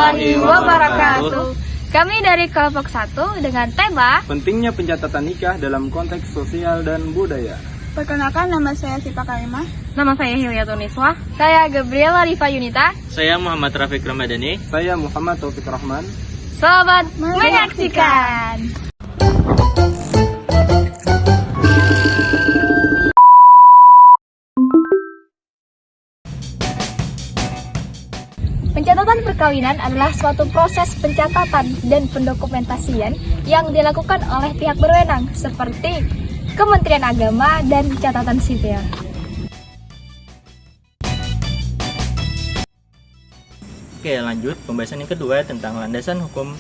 warahmatullahi wabarakatuh. Kami dari kelompok 1 dengan tema Pentingnya pencatatan nikah dalam konteks sosial dan budaya. Perkenalkan, nama saya Sipa Karimah. Nama saya Hilyatul Niswah. Saya Gabriela Rifa Yunita. Saya Muhammad Rafiq Ramadhani. Saya Muhammad Taufik Rahman. Selamat menyaksikan. Pencatatan perkawinan adalah suatu proses pencatatan dan pendokumentasian yang dilakukan oleh pihak berwenang seperti Kementerian Agama dan Catatan Sipil. Oke, lanjut pembahasan yang kedua tentang landasan hukum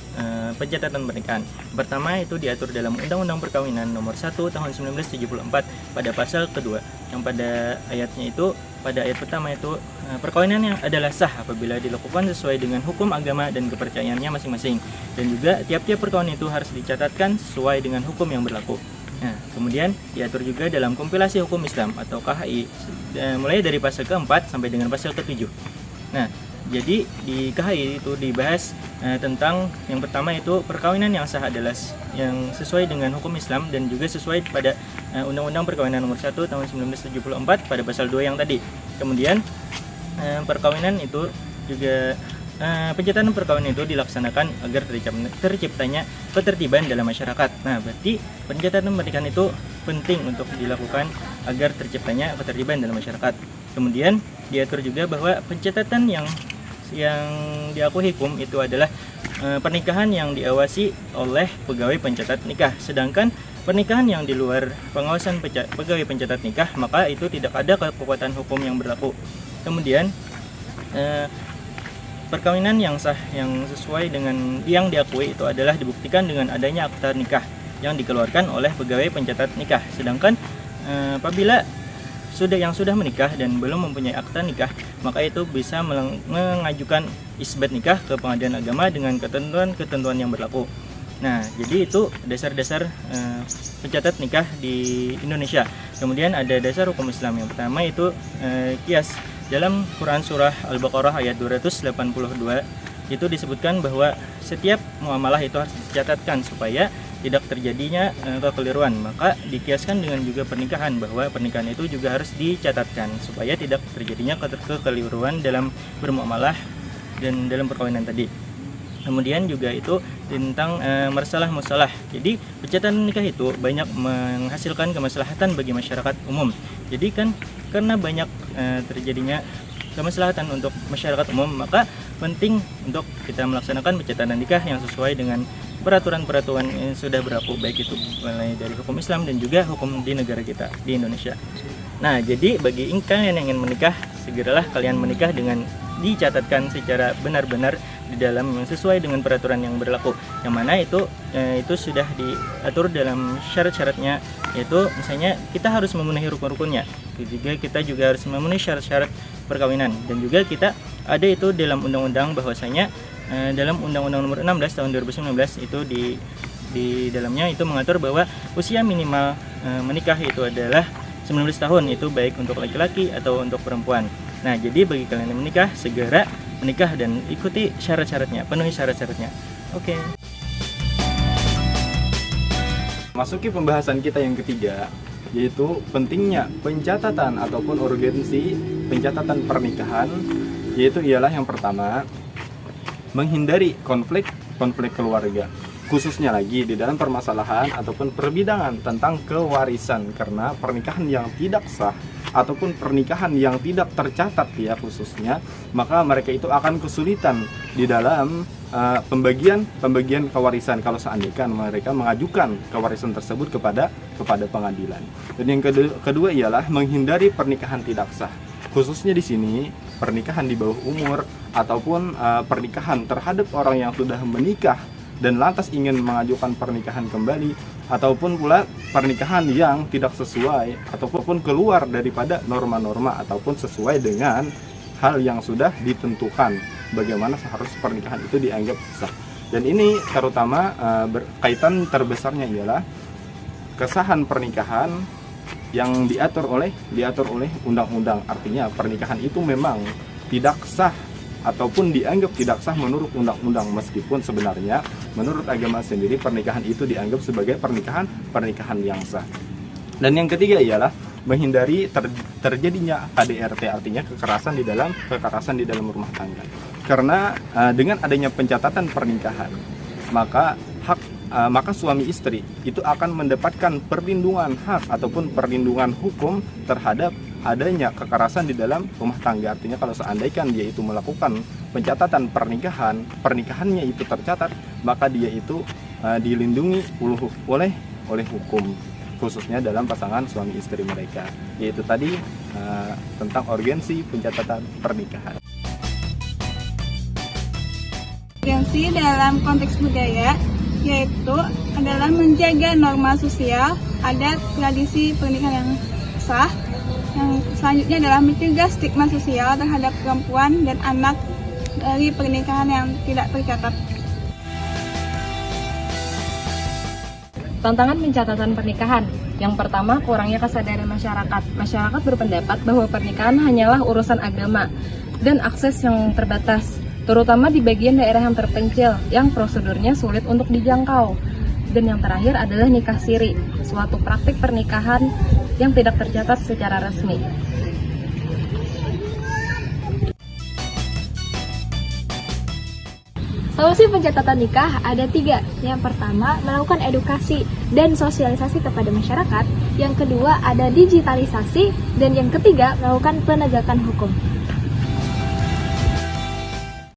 pencatatan pernikahan. Pertama itu diatur dalam Undang-Undang Perkawinan Nomor 1 Tahun 1974 pada pasal kedua, yang pada ayatnya itu, pada ayat pertama itu perkawinan yang adalah sah apabila dilakukan sesuai dengan hukum agama dan kepercayaannya masing-masing, dan juga tiap-tiap perkawinan itu harus dicatatkan sesuai dengan hukum yang berlaku. Nah, kemudian diatur juga dalam kompilasi hukum Islam atau KHI mulai dari pasal keempat sampai dengan pasal ke-7. Nah, jadi di KHI itu dibahas tentang yang pertama itu perkawinan yang sah adalah yang sesuai dengan hukum Islam dan juga sesuai pada Undang-Undang Perkawinan Nomor 1 Tahun 1974 pada pasal 2 yang tadi. Kemudian perkawinan itu juga pencatatan perkawinan itu dilaksanakan agar terciptanya ketertiban dalam masyarakat. Nah, berarti pencatatan pernikahan itu penting untuk dilakukan agar terciptanya ketertiban dalam masyarakat. Kemudian diatur juga bahwa pencatatan yang diakui hukum itu adalah pernikahan yang diawasi oleh pegawai pencatat nikah. Sedangkan pernikahan yang di luar pengawasan pegawai pencatat nikah, maka itu tidak ada kekuatan hukum yang berlaku. Kemudian perkawinan yang sah yang sesuai dengan yang diakui itu adalah dibuktikan dengan adanya akta nikah yang dikeluarkan oleh pegawai pencatat nikah. Sedangkan apabila yang sudah menikah dan belum mempunyai akta nikah, maka itu bisa mengajukan isbat nikah ke Pengadilan Agama dengan ketentuan-ketentuan yang berlaku. Nah, jadi itu dasar-dasar pencatat nikah di Indonesia. Kemudian ada dasar hukum Islam. Yang pertama itu qiyas. Dalam Quran Surah Al-Baqarah ayat 282 itu disebutkan bahwa setiap muamalah itu harus dicatatkan supaya tidak terjadinya kekeliruan. Maka dikiaskan dengan juga pernikahan, bahwa pernikahan itu juga harus dicatatkan supaya tidak terjadinya kekeliruan dalam bermuamalah dan dalam perkawinan tadi. Kemudian juga itu tentang masalah. Jadi pencatatan nikah itu banyak menghasilkan kemaslahatan bagi masyarakat umum. Jadi kan karena banyak terjadinya kemaslahatan untuk masyarakat umum, maka penting untuk kita melaksanakan pencatatan nikah yang sesuai dengan peraturan-peraturan yang sudah berlaku, baik itu mulai dari hukum Islam dan juga hukum di negara kita di Indonesia. Nah, jadi bagi kalian yang ingin menikah, segeralah kalian menikah dengan dicatatkan secara benar-benar di dalam sesuai dengan peraturan yang berlaku, yang mana itu sudah diatur dalam syarat-syaratnya, yaitu misalnya kita harus memenuhi rukun-rukunnya, juga kita juga harus memenuhi syarat-syarat perkawinan, dan juga kita ada itu dalam undang-undang bahwasanya dalam Undang-Undang Nomor 16 Tahun 2019 itu di dalamnya itu mengatur bahwa usia minimal menikah itu adalah 19 tahun, itu baik untuk laki-laki atau untuk perempuan. Nah, jadi bagi kalian yang menikah, segera menikah dan ikuti syarat-syaratnya, penuhi syarat-syaratnya. Oke. Masuki pembahasan kita yang ketiga, yaitu pentingnya pencatatan ataupun urgensi pencatatan pernikahan, yaitu ialah yang pertama, menghindari konflik keluarga, khususnya lagi di dalam permasalahan ataupun perbidangan tentang kewarisan, karena pernikahan yang tidak sah ataupun pernikahan yang tidak tercatat ya khususnya, maka mereka itu akan kesulitan di dalam pembagian kewarisan kalau seandainya mereka mengajukan kewarisan tersebut kepada pengadilan. Dan yang kedua ialah menghindari pernikahan tidak sah, khususnya di sini pernikahan di bawah umur ataupun pernikahan terhadap orang yang sudah menikah dan lantas ingin mengajukan pernikahan kembali, ataupun pula pernikahan yang tidak sesuai ataupun keluar daripada norma-norma ataupun sesuai dengan hal yang sudah ditentukan bagaimana seharusnya pernikahan itu dianggap sah. Dan ini terutama berkaitan terbesarnya ialah kesahan pernikahan yang diatur oleh undang-undang. Artinya pernikahan itu memang tidak sah ataupun dianggap tidak sah menurut undang-undang, meskipun sebenarnya menurut agama sendiri pernikahan itu dianggap sebagai pernikahan yang sah. Dan yang ketiga ialah menghindari terjadinya KDRT, artinya kekerasan di dalam rumah tangga. Karena dengan adanya pencatatan pernikahan, maka suami istri itu akan mendapatkan perlindungan hak ataupun perlindungan hukum terhadap adanya kekerasan di dalam rumah tangga. Artinya kalau seandainya dia itu melakukan pencatatan pernikahannya itu tercatat, maka dia itu dilindungi oleh hukum, khususnya dalam pasangan suami istri mereka. Yaitu tadi tentang urgensi pencatatan pernikahan. Urgensi dalam konteks budaya yaitu adalah menjaga norma sosial, adat, tradisi pernikahan yang sah. Yang selanjutnya adalah mencegah stigma sosial terhadap perempuan dan anak dari pernikahan yang tidak tercatat. Tantangan pencatatan pernikahan. Yang pertama, kurangnya kesadaran masyarakat. Masyarakat berpendapat bahwa pernikahan hanyalah urusan agama dan akses yang terbatas, terutama di bagian daerah yang terpencil, yang prosedurnya sulit untuk dijangkau. Dan yang terakhir adalah nikah siri, suatu praktik pernikahan yang tidak tercatat secara resmi. Solusi pencatatan nikah ada 3. Yang pertama, melakukan edukasi dan sosialisasi kepada masyarakat. Yang kedua, ada digitalisasi. Dan yang ketiga, melakukan penegakan hukum.